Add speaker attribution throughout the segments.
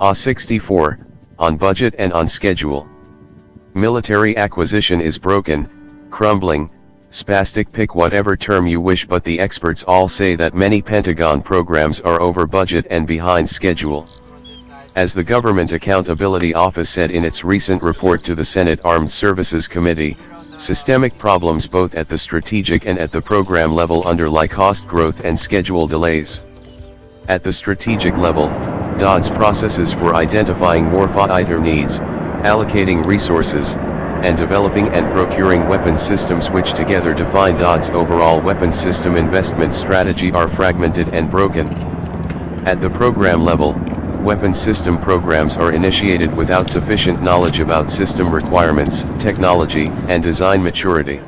Speaker 1: AH-64, on budget and on schedule. Military acquisition is broken, crumbling, spastic, pick whatever term you wish, but the experts all say that many Pentagon programs are over budget and behind schedule. As the Government Accountability Office said in its recent report to the Senate Armed Services Committee, systemic problems both at the strategic and at the program level underlie cost growth and schedule delays. At the strategic level, DoD's processes for identifying warfighter needs, allocating resources, and developing and procuring weapons systems which together define DoD's overall weapons system investment strategy are fragmented and broken. At the program level, weapons system programs are initiated without sufficient knowledge about system requirements, technology, and design maturity.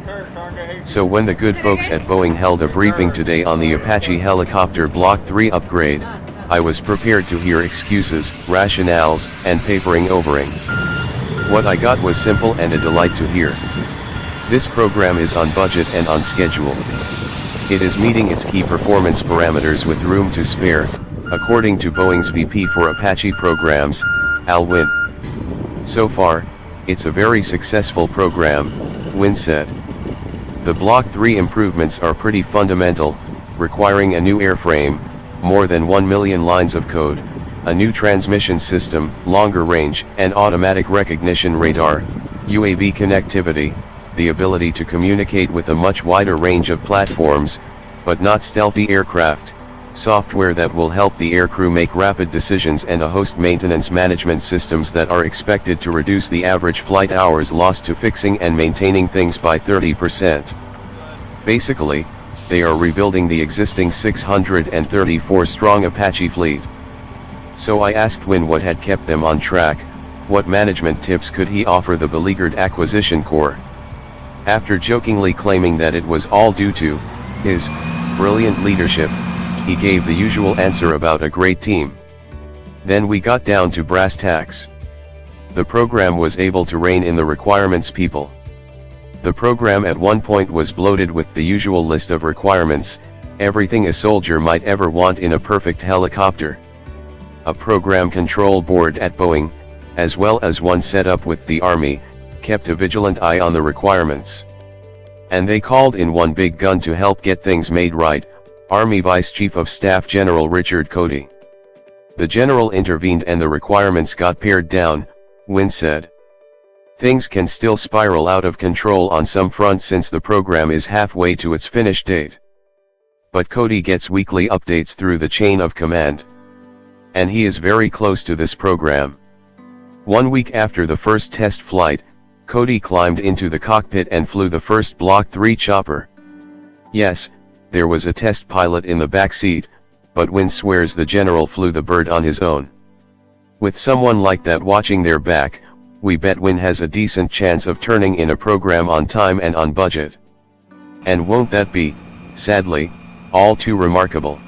Speaker 1: So when the good folks at Boeing held a briefing today on the Apache helicopter Block 3 upgrade, I was prepared to hear excuses, rationales, and papering overing. What I got was simple and a delight to hear. This program is on budget and on schedule. It is meeting its key performance parameters with room to spare, according to Boeing's VP for Apache programs, Al Wynn. So far, it's a very successful program, Wynn said. The Block 3 improvements are pretty fundamental, requiring a new airframe, more than 1 million lines of code, a new transmission system, longer range and automatic recognition radar, UAV connectivity, the ability to communicate with a much wider range of platforms, but not stealthy aircraft, software that will help the aircrew make rapid decisions, and a host maintenance management systems that are expected to reduce the average flight hours lost to fixing and maintaining things by 30%. Basically, they are rebuilding the existing 634-strong Apache fleet. So I asked Wynn what had kept them on track, what management tips could he offer the beleaguered acquisition corps. After jokingly claiming that it was all due to his brilliant leadership, he gave the usual answer about a great team. Then we got down to brass tacks. The program was able to rein in the requirements people. The program at one point was bloated with the usual list of requirements, everything a soldier might ever want in a perfect helicopter. A program control board at Boeing, as well as one set up with the Army, kept a vigilant eye on the requirements. And they called in one big gun to help get things made right, Army Vice Chief of Staff General Richard Cody. The general intervened and the requirements got pared down, Wynn said. Things can still spiral out of control on some fronts since the program is halfway to its finish date. But Cody gets weekly updates through the chain of command. And he is very close to this program. 1 week after the first test flight, Cody climbed into the cockpit and flew the first Block 3 chopper. Yes, there was a test pilot in the back seat, but Wynn swears the general flew the bird on his own. With someone like that watching their back, we bet Wynn has a decent chance of turning in a program on time and on budget. And won't that be, sadly, all too remarkable?